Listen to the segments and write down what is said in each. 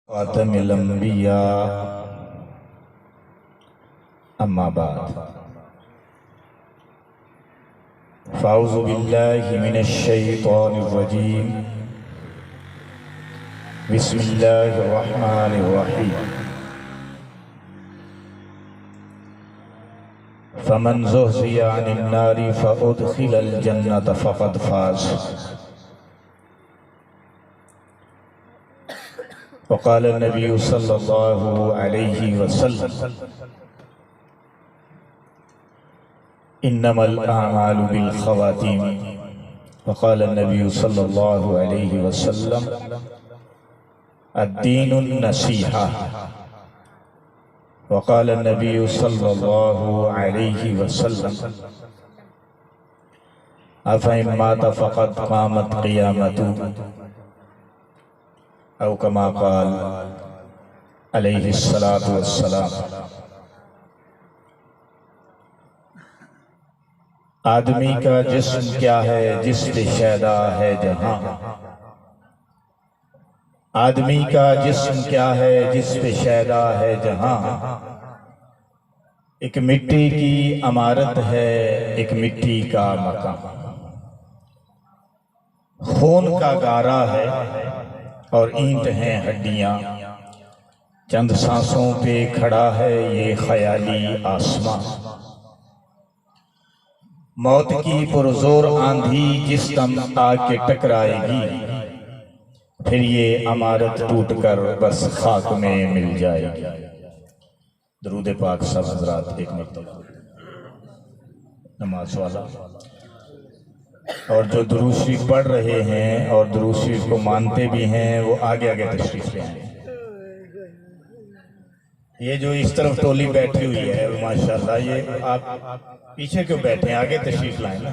خاتم الانبیاء اما بعد فاعوذ باللہ من الشیطان الرجیم بسم اللہ الرحمن الرحیم فمن زحزح عن النار فادخل الجنة فقد فاز وقال النبي صلى الله عليه وسلم إنما الأعمال بالخواتيم وقال النبي صلى الله عليه وسلم الدين النصيحة وقال النبي صلى الله عليه وسلم أفإن مات فقد قامت قيامته او کما قال علیہ الصلاۃ والسلام۔ آدمی کا جسم کیا ہے جس پہ شیدا ہے جہاں، آدمی کا جسم کیا ہے جس پہ شیدا ہے جہاں، ایک مٹی کی عمارت ہے ایک مٹی کا مکان، خون کا گارا ہے اور اینٹ ہیں ہڈیاں، چند سانسوں پہ کھڑا ہے یہ خیالی آسمان، موت کی پرزور آندھی جس دم آ کے ٹکرائے گی پھر یہ عمارت ٹوٹ کر بس خاک میں مل جائے گی۔ درود پاک سب حضرات ایک مرتبہ نماز والا، اور جو درود شریف پڑھ رہے ہیں اور درود شریف کو مانتے بھی ہیں وہ آگے آگے تشریف لے آئیں۔ یہ جو اس طرف ٹولی بیٹھی ہوئی ہے ماشاءاللہ، یہ آپ پیچھے کیوں بیٹھے ہیں، آگے تشریف لائیں نا۔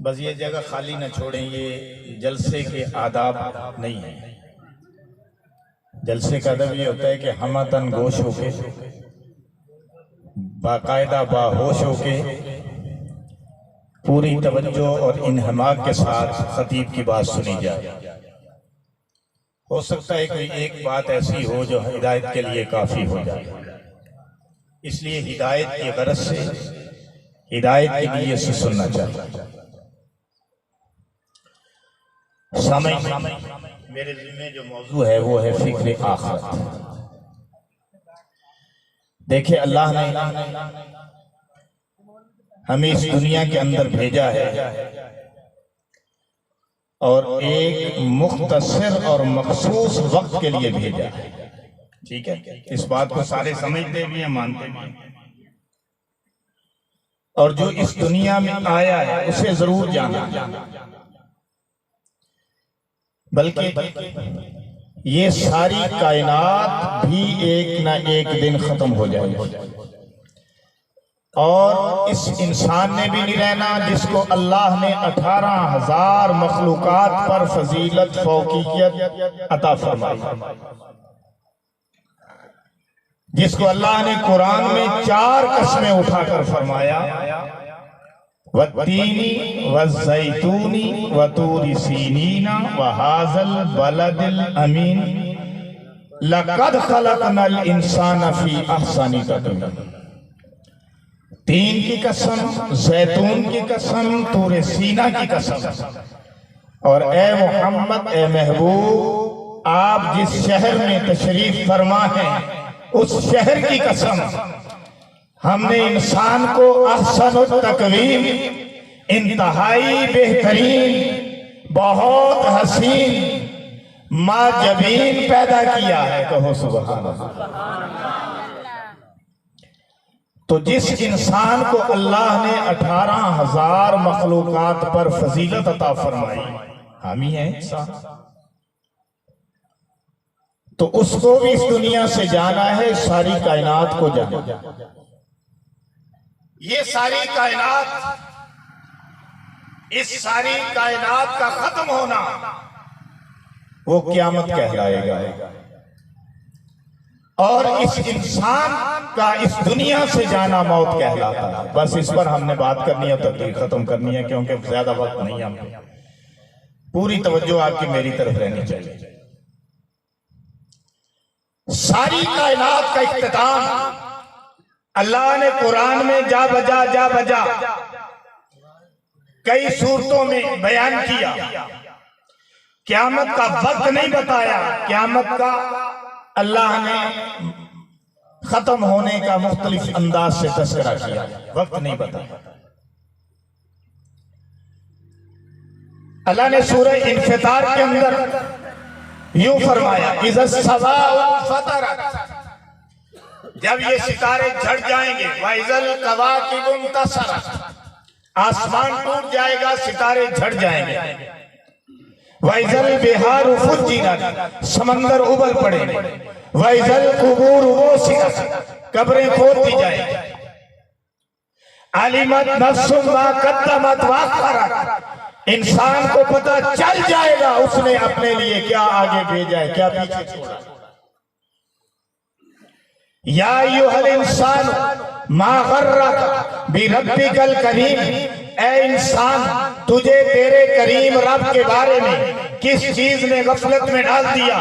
بس یہ جگہ خالی نہ چھوڑیں، یہ جلسے کے آداب نہیں ہیں۔ جلسے کا ادب یہ ہوتا ہے کہ ہمتن گوش ہو کے باقاعدہ باہوش ہو کے پوری توجہ اور انہماک کے ساتھ خطیب کی بات سنی جائے۔ ہو سکتا ہے کوئی ایک بات ایسی ہو جو ہدایت کے لیے کافی ہو جائے، اس لیے ہدایت کی غرض سے ہدایت کے لیے سے سننا چاہیے۔ سامعین، میرے ذمہ جو موضوع ہے وہ ہے فکر آخرت۔ دیکھیں، اللہ نے ہمیں اس دنیا کے اندر بھیجا ہے اور ایک مختصر اور مخصوص وقت کے لیے بھیجا ہے، ٹھیک ہے؟ اس بات کو سارے سمجھتے بھی ہیں، مانتے بھی ہیں، اور جو اس دنیا میں آیا ہے اسے ضرور جانا، بلکہ یہ ساری کائنات بھی ایک نہ ایک دن ختم ہو جائے گی، اور اس انسان نے بھی نہیں رہنا جس کو اللہ نے 18,000 مخلوقات پر فضیلت فوقیت عطا فرمائی، جس کو اللہ نے قرآن میں 4 قسمیں اٹھا کر فرمایا، وَالتِّينِ وَالزَّيْتُونِ وَطُورِ سِينِينَ وَهَٰذَا الْبَلَدِ الْأَمِينِ لَقَدْ خَلَقْنَا الْإِنسَانَ فِي أَحْسَنِ تَقْوِيمٍ۔ تین کی قسم، زیتون کی قسم، طور سینہ کی قسم، اور اے محمد، اے محبوب، آپ جس شہر میں تشریف فرما ہیں اس شہر کی قسم، ہم نے انسان کو احسن التقویم، انتہائی بہترین، بہت حسین، ماجبین پیدا کیا ہے، کہو سبحان اللہ۔ تو جس انسان کو اللہ نے 18,000 مخلوقات پر فضیلت عطا فرمائی، ہم ہی ہیں انسان، تو اس کو بھی اس دنیا سے جانا ہے، ساری کائنات کو جانا ہے۔ یہ ساری کائنات، اس ساری کائنات کا ختم ہونا وہ قیامت کہلائے گا۔ اور اس انسان کا اس دنیا سے جانا موت کہلاتا ہے۔ بس اس پر ہم نے بات کرنی ہے، تقریر ختم کرنی ہے، کیونکہ زیادہ وقت نہیں ہے، پوری توجہ آپ کی میری طرف رہنی چاہیے۔ ساری کائنات کا اختتام اللہ نے قرآن میں جا بجا کئی صورتوں میں بیان کیا۔ قیامت کا وقت نہیں بتایا، قیامت کا اللہ نے ختم ہونے کا مختلف انداز سے تذکرہ کیا، وقت نہیں بتایا۔ اللہ نے سورہ انفطار کے اندر یوں فرمایا، اِذَا السَّمَاءُ انفطرت، جب یہ ستارے جھڑ جائیں گے، وَإِذَا الْكَوَاكِبُ انتَثَرَتْ، آسمان ٹوٹ جائے گا، ستارے جھڑ جائیں گے، وَإِذَا الْبِحَارُ فُجِّرَتْ، سمندر ابل پڑیں گے، وَإِذَا الْقُبُورُ وُسِعَتْ، قبریں کھود دی جائیں گے، عَلِمَتْ نَفْسٌ مَا قَدَّمَتْ وَأَخَّرَتْ، انسان کو پتہ چل جائے گا اس نے اپنے لیے کیا آگے بھیجا ہے، کیا پیچھے چھوڑا۔ یا ایھا الانسان ما غرک بربک الکریم، اے انسان تجھے تیرے کریم رب کے بارے میں کس چیز نے غفلت میں ڈال دیا؟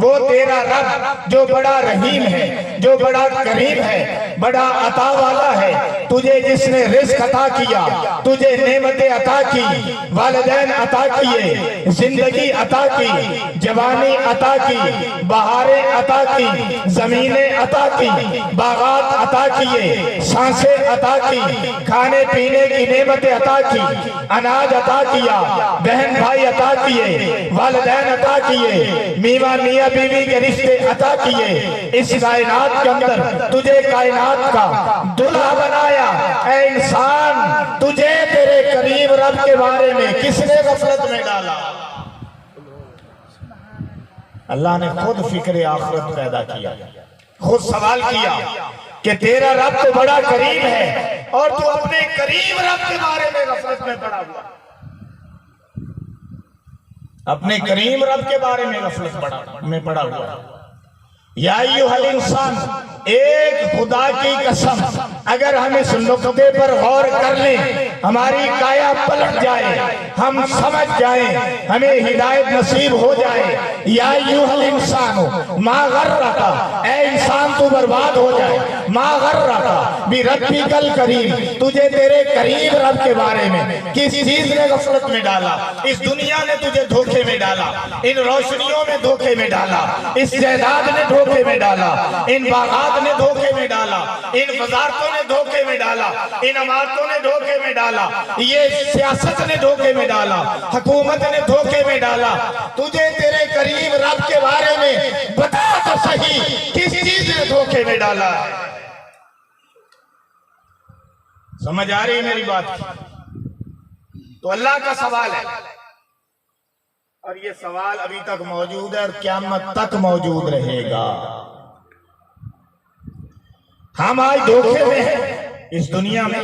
وہ تیرا رب جو بڑا رحیم ہے، جو بڑا کریم ہے، بڑا عطا والا ہے، تجھے جس نے رزق عطا کیا، تجھے نعمتیں عطا کی، والدین عطا کیے، زندگی عطا کی، جوانی عطا کی، بہاریں عطا کی، زمینیں عطا کی، باغات عطا کیے، سانسیں عطا کی، کھانے پینے کی نعمتیں عطا کی، اناج عطا کیا، بہن بھائی عطا کیے، والدین عطا کیے، میاں بیوی کے رشتے عطا کیے، اس کائنات کے اندر تجھے کائنات کا دلہا بنایا۔ اے انسان تجھے تیرے کریم رب کے بارے میں کس نے غفلت میں ڈالا؟ اللہ نے خود فکر آخرت پیدا کیا، خود سوال کیا کہ تیرا رب تو بڑا کریم ہے اور تو اپنے کریم رب کے بارے میں غفلت میں پڑا ہوا، اپنے کریم رب کے بارے میں غفلت میں پڑا ہوا۔ یا ایھا الانسان، ایک خدا کی قسم اگر ہم اس نقطے پر غور کر لیں، ہماری کایا پلٹ جائے، ہم سمجھ جائیں، ہمیں ہدایت نصیب ہو جائے۔ یا ایھا الانسان ما غرک، اے انسان تو برباد ہو جائے، ما غرک بربک الکریم، تجھے تیرے کریم رب کے بارے میں کس چیز نے غفلت میں ڈالا؟ اس دنیا نے تجھے دھوکے میں ڈالا، ان روشنیوں میں دھوکے میں ڈالا، اس جائیداد نے دھوکے میں ڈالا، ان باغات نے دھوکے میں ڈالا، ان وزارتوں نے دھوکے میں ڈالا، ان عمارتوں نے دھوکے میں ڈالا، یہ سیاست نے دھوکے میں ڈالا، حکومت نے دھوکے میں ڈالا۔ تجھے تیرے کریم رب کے بارے میں بتا تو صحیح کس چیز نے دھوکے میں ڈالا ہے؟ سمجھ آ رہی میری بات؟ تو اللہ کا سوال ہے، اور یہ سوال ابھی تک موجود ہے اور قیامت تک موجود رہے گا۔ ہم آج دھوکے میں ہیں، اس دنیا میں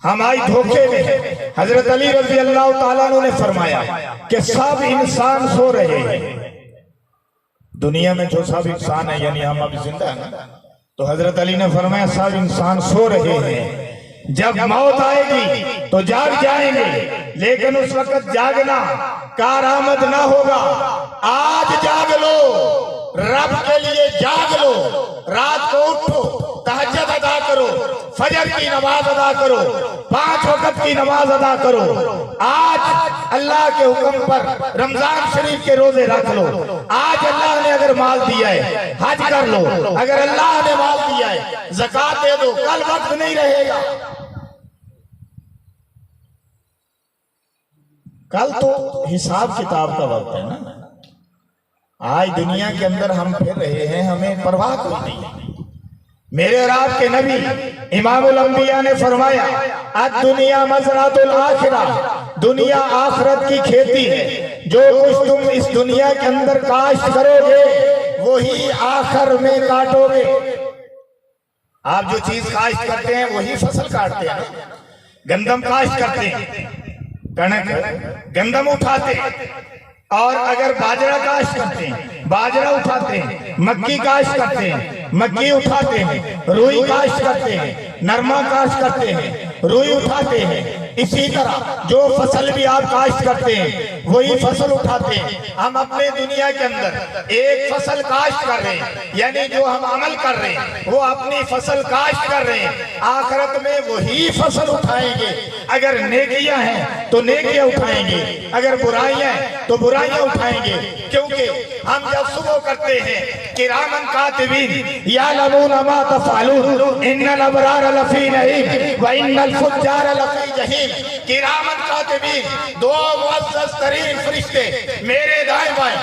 ہم آج دھوکے میں ہیں۔ حضرت علی رضی اللہ تعالیٰ عنہ نے فرمایا کہ سب انسان سو رہے ہیں دنیا میں، جو سب انسان ہیں یعنی ہم اب زندہ ہیں نا، تو حضرت علی نے فرمایا سب انسان سو رہے ہیں، جب موت آئے گی تو جاگ جائیں گے، لیکن اس وقت جاگنا کارآمد نہ ہوگا۔ آج جاگ لو، رب کے لیے جاگ لو، رات کو اٹھو، تہجد ادا کرو، فجر کی نماز ادا کرو، 5 وقت کی نماز ادا کرو۔ آج اللہ کے حکم پر رمضان شریف کے روزے رکھ لو۔ آج اللہ نے اگر مال دیا ہے حج کر لو، اگر اللہ نے مال دیا ہے زکوٰۃ دے دو، کل وقت نہیں رہے گا۔ کل تو حساب کتاب کا وقت ہے نا۔ آج دنیا کے اندر ہم پھر رہے ہیں، ہمیں پرواہ کوئی نہیں ہے۔ میرے اور آپ کے نبی امام الانبیاء نے فرمایا الدنیا مزرعۃ الآخرہ، دنیا آخرت کی کھیتی ہے، جو کچھ تم اس دنیا کے اندر کاشت کرو گے وہی آخر میں کاٹو گے۔ آپ جو چیز کاشت کرتے ہیں وہی فصل کاٹتے ہیں۔ گندم کاشت کرتے ہیں، کنک گندم اٹھاتے ہیں، اور اگر باجرہ کاشت کرتے ہیں باجرہ اٹھاتے ہیں، مکی کاشت کرتے ہیں مکی اٹھاتے ہیں، روئی کاشت کرتے ہیں نرما کاشت کرتے ہیں روئی اٹھاتے ہیں، اسی طرح جو فصل بھی آپ کاشت کرتے ہیں وہی فصل اٹھاتے ہیں۔ ہم اپنے دنیا کے اندر ایک فصل کاشت کر رہے ہیں، یعنی جو ہم عمل کر رہے ہیں وہ اپنی فصل کاشت کر رہے ہیں، آخرت میں وہی فصل اٹھائیں گے۔ اگر نیکیاں ہیں تو نیکیاں اٹھائیں گے، اگر برائیاں ہیں تو برائیاں اٹھائیں گے، کیونکہ ہم جب صبح کرتے ہیں کرامن کاتبین یعلمون ما تفعلون ان الابرار لفی نعیم وان الفجار لفی جہیم۔ کرامن کاتبین، دو معزز ترین فرشتے میرے دائیں بائیں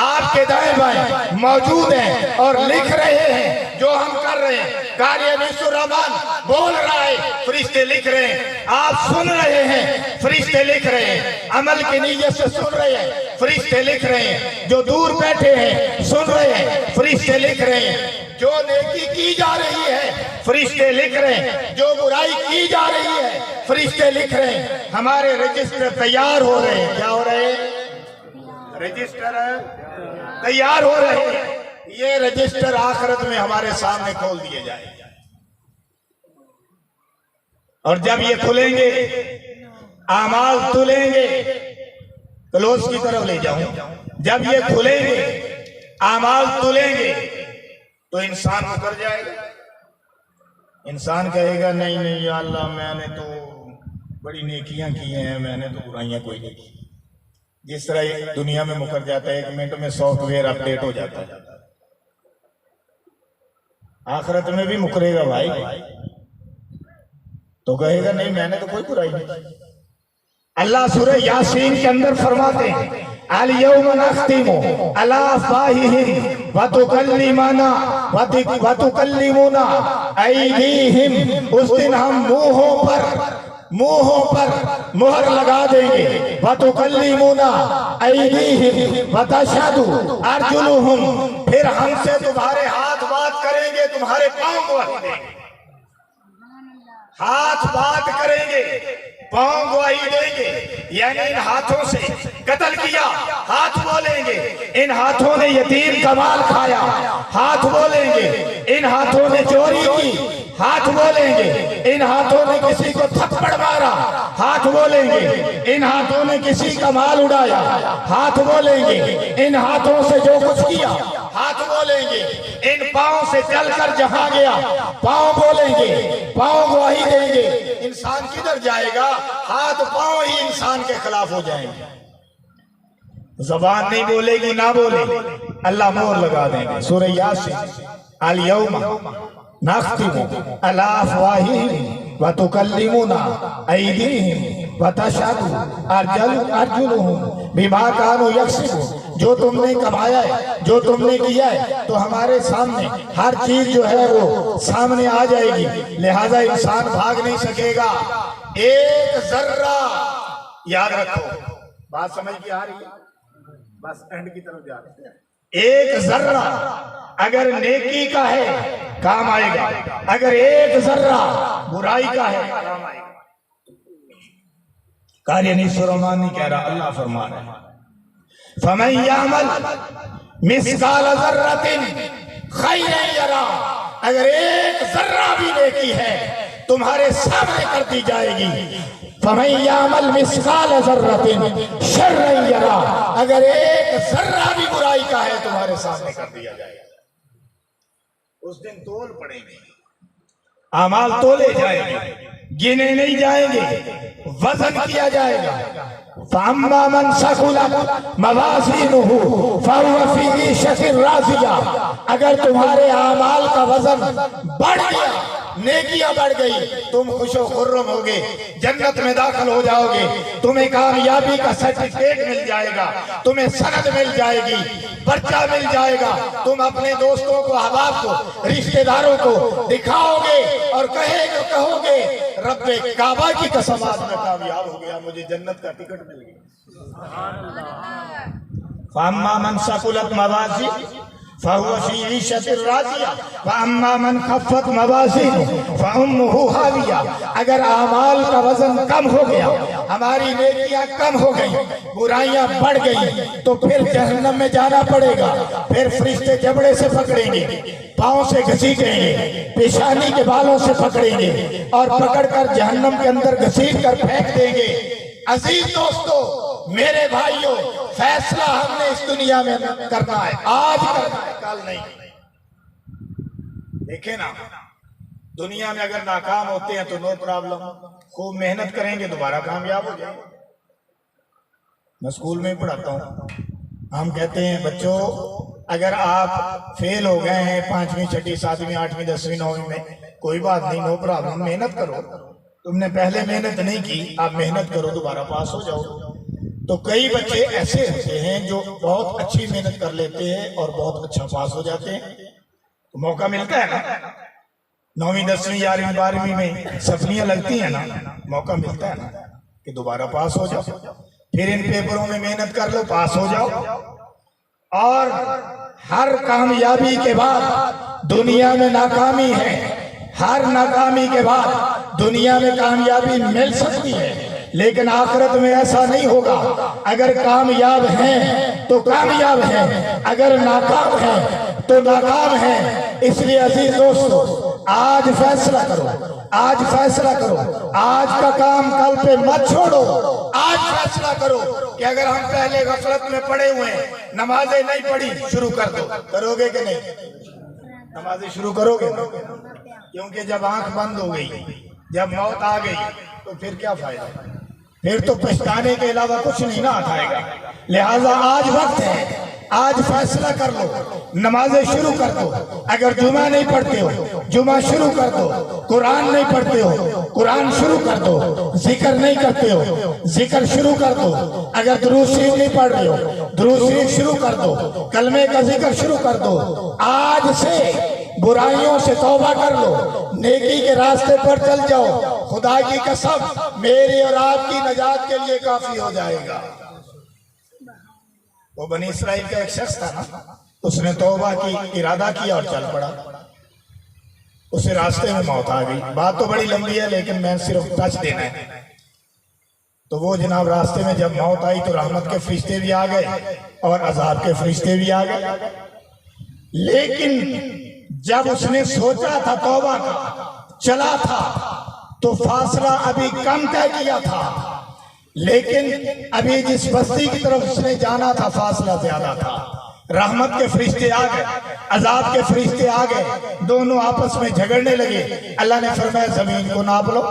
آپ کے دائیں بائیں موجود ہیں اور لکھ رہے ہیں جو ہم کر رہے ہیں۔ قاری انیس الرحمن بول رہا ہے، فرشتے لکھ رہے ہیں، آپ سن رہے ہیں، فرشتے لکھ رہے ہیں، عمل کی نیت سے سن رہے ہیں، فرشتے لکھ رہے ہیں، جو دور بیٹھے ہیں سن رہے ہیں، فرشتے لکھ رہے ہیں، جو نیکی کی جا رہی ہے فرشتے لکھ رہے ہیں، جو برائی کی جا رہی ہے فرشتے لکھ رہے ہیں۔ ہمارے رجسٹر تیار ہو رہے ہیں، کیا ہو رہے ہیں؟ رجسٹر تیار ہو رہے ہیں، یہ رجسٹر آخرت میں ہمارے سامنے کھول دیے جائیں گے، اور جب یہ کھلیں گے اعمال تلیں گے، کلوز کی طرف لے جاؤں، جب یہ کھلیں گے اعمال تلیں گے تو انسان مکر جائے گا، انسان کہے گا نہیں نہیں یا اللہ میں نے تو بڑی نیکیاں کی ہیں، میں نے تو برائیاں کوئی نہیں کی۔ جس طرح دنیا میں مکر جاتا ہے، 1 منٹ میں سافٹ ویئر اپڈیٹ ہو جاتا ہے، آخرت میں بھی مکرے گا بھائی، تو کہے گا نہیں میں نے تو کوئی برائی نہیں کی۔ اللہ سورہ یاسین کے اندر فرماتے ہیں اليوم نختم على افواههم وتكلمنا ايديهم، اس دن ہم منہوں پر مہر لگا دیں گے، وتكلمنا ايديهم وتشهد ارجلهم، پھر ہم سے تمہارے ہاتھ بات کریں گے، تمہارے پاؤں گواہی دیں گے، ہاتھ بات کریں گے پاؤں گواہی دیں گے، یعنی ان ہاتھوں سے قتل کیا ہاتھ بولیں گے، ان ہاتھوں نے یتیم کا مال کھایا ہاتھ بولیں گے، ان ہاتھوں نے چوری کی ہاتھ بولیں گے، ان ہاتھوں نے کسی کو تھپڑ مارا ہاتھ بولیں گے، ان ہاتھوں نے کسی کا مال اڑایا ہاتھ بولیں گے، ان ہاتھوں سے جو کچھ کیا ہاتھ بولیں گے، ان پاؤں سے چل کر جہاں گیا پاؤں بولیں گے، پاؤں گواہی دیں گے۔ انسان کدھر جائے گا؟ ہاتھ پاؤں ہی انسان کے خلاف ہو جائیں گے، زبان نہیں بولے گی، نہ بولے اللہ مہر لگا دیں گے۔ سورہ یاسین اليوم نختم على افواههم وتكلمنا ايديهم وتشهد ارجلهم بما كانوا يكسبون، جو تم نے کمایا ہے جو تم نے کیا ہے تو ہمارے سامنے ہر چیز جو ہے وہ سامنے آ جائے گی، لہذا انسان بھاگ نہیں سکے گا۔ ایک ذرہ یاد رکھو، بات سمجھ کی آ رہی ہے؟ بس اینڈ کی طرف جا رہے ہیں۔ ایک ذرہ اگر نیکی کا ہے کام آئے گا، اگر ایک ذرہ برائی کا ہے کام آئے گا۔ قاری انیس الرحمن نہیں کہہ رہا، اللہ فرما رہا ہے فَمَنْ يَعْمَلْ مِثْقَالَ ذَرَّةٍ خَيْرًا يَرَهُ، اگر ایک ذرہ بھی نیکی ہے تمہارے سامنے کر دی جائے گی۔ فَمَنْ يَعْمَلْ مِثْقَالَ ذَرَّةٍ شَرًّا يَرَهُ، اگر ایک ذرہ بھی برائی کا ہے تمہارے سامنے کر دیا جائے گا۔ اس دن تول پڑیں گے، اعمال تولے جائیں گے، گنے نہیں جائیں گے، وزن کیا جائے گا۔ فَأَمَّا مَنْ ثَقُلَتْ مَوَازِينُهُ فَهُوَ فِي عِيشَةٍ رَاضِيَةٍ، اگر تمہارے اعمال کا وزن بڑھ گیا، نیکیاں بڑھ گئی، تم خوش و خرم ہوگے، جنت میں داخل ہو جاؤ گے، تمہیں کامیابی کا سرٹیفکیٹ مل جائے گا، تمہیں سند مل جائے گی، پرچہ مل جائے گا، تم اپنے دوستوں کو احباب کو رشتہ داروں کو دکھاؤ گے اور کہو گے رب کعبہ کی قسم آج میں کامیاب ہو گیا، مجھے جنت کا ٹکٹ مل گیا۔ فَأَمَّا مَنْ ثَقُلَتْ مَوَازِينُهُ فَهُوَ فِي عِيشَةٍ رَاضِيَةٍ وَأَمَّا مَنْ خَفَّتْ مَوَازِينُهُ فَأُمُّهُ حَاوِيَةٌ۔ اگر اعمال کا وزن کم ہو گیا، ہماری نیکیاں کم ہو گئی، برائیاں بڑھ گئی، تو پھر جہنم میں جانا پڑے گا۔ پھر فرشتے جبڑے سے پکڑیں گے، پاؤں سے گھسیٹیں گے، پیشانی کے بالوں سے پکڑیں گے اور پکڑ کر جہنم کے اندر گھسیٹ کر پھینک دیں گے۔ عزیز دوستو، میرے بھائیوں، فیصلہ ہم نے اس دنیا میں کرنا ہے، آج کرنا ہے، کل نہیں۔ دیکھیں نا، دنیا میں اگر ناکام ہوتے ہیں تو نو پرابلم، خوب محنت کریں گے دوبارہ کامیاب ہو جائیں گے۔ میں اسکول میں ہی پڑھاتا ہوں، ہم کہتے ہیں بچوں اگر آپ فیل ہو گئے ہیں 5ویں 6ٹھی 7ویں 8ویں 10ویں 9ویں میں، کوئی بات نہیں، نو پرابلم، محنت کرو۔ تم نے پہلے محنت نہیں کی، آپ محنت کرو، دوبارہ پاس ہو جاؤ۔ تو کئی بچے ایسے ہوتے ہیں جو بہت اچھی محنت کر لیتے ہیں اور بہت اچھا پاس ہو جاتے ہیں، موقع ملتا ہے نا، 9ویں 10ویں 11ویں 12ویں میں صفیاں لگتی ہیں نا، موقع ملتا ہے نا کہ دوبارہ پاس ہو جاؤ، پھر ان پیپروں میں محنت کر لو، پاس ہو جاؤ۔ اور ہر کامیابی کے بعد دنیا میں ناکامی ہے، ہر ناکامی کے بعد دنیا میں کامیابی مل سکتی ہے، لیکن آخرت میں ایسا نہیں ہوگا۔ اگر کامیاب ہیں تو کامیاب ہیں، اگر ناکام ہیں تو ناکام ہیں۔ اس لیے عزیز دوستو، آج فیصلہ کرو، آج فیصلہ کرو، آج کا کام کل پہ مت چھوڑو۔ آج فیصلہ کرو کہ اگر ہم پہلے غفلت میں پڑے ہوئے ہیں، نمازیں نہیں پڑھی، شروع کر دو۔ کرو گے کہ نہیں؟ نمازیں شروع کرو گے؟ کیونکہ جب آنکھ بند ہو گئی، جب موت آ گئی، تو پھر کیا فائدہ؟ پھر تو پچھتانے کے علاوہ کچھ نہیں نہ آئے گا۔ لہٰذا آج وقت ہے، آج فیصلہ کر لو، نمازیں شروع کر دو۔ اگر جمعہ نہیں پڑھتے ہو، جمعہ شروع کر دو۔ قرآن نہیں پڑھتے ہو، قرآن شروع کر دو۔ ذکر نہیں کرتے ہو، ذکر شروع کر دو۔ اگر درود شریف نہیں پڑھ رہے ہو، درود شریف شروع کر دو، کلمے کا ذکر شروع کر دو۔ آج سے برائیوں سے توبہ کر لو، نیکی کے راستے پر چل جاؤ۔ خدا کی قسم، میری اور آپ کی نجات کے لیے کافی ہو جائے گا۔ وہ بنی اسرائیل کا ایک شخص تھا نا، اس نے توبہ کی ارادہ کیا اور چل پڑا، اسے راستے میں موت آ گئی۔ بات تو بڑی لمبی ہے لیکن میں صرف ٹچ دینا ہے۔ تو وہ جناب راستے میں جب موت آئی تو رحمت کے فرشتے بھی آ گئے اور عذاب کے فرشتے بھی آ گئے، لیکن جب اس نے سوچا تھا توبہ کا، چلا تھا تو فاصلہ ابھی کم طے کیا تھا، لیکن ابھی جس بستی کی طرف اس نے جانا تھا فاصلہ زیادہ تھا۔ رحمت کے فرشتے آ گئے، عذاب کے فرشتے آ گئے، دونوں آپس میں جھگڑنے لگے۔ اللہ نے فرمایا زمین کو ناپ لو۔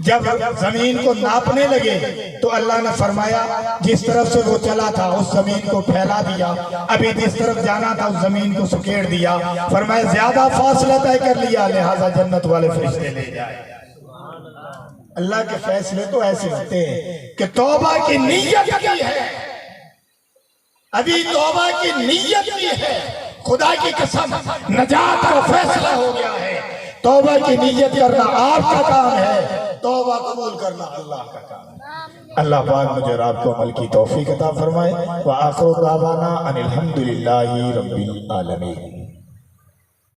جب زمین کو ناپنے لگے تو اللہ نے فرمایا جس طرف سے وہ چلا تھا اس زمین کو پھیلا دیا، ابھی جس طرف جانا تھا اس زمین کو سکیڑ دیا۔ فرمایا زیادہ فاصلہ طے کر لیا، لہذا جنت والے فرشتے لے جائے۔ اللہ کے فیصلے تو ایسے ہوتے ہیں کہ توبہ کی نیت کی ہے، ابھی توبہ کی نیت کی ہے، خدا کی قسم نجات کا فیصلہ ہو گیا ہے۔ توبہ کی نیت کرنا آپ کا کام ہے، توبہ قبول کرنا اللہ کا کام ہے۔ اللہ پاک مجھے اور آپ کو عمل کی توفیق عطا فرمائے۔ وآخر دعوانا ان الحمدللہ رب العالمین۔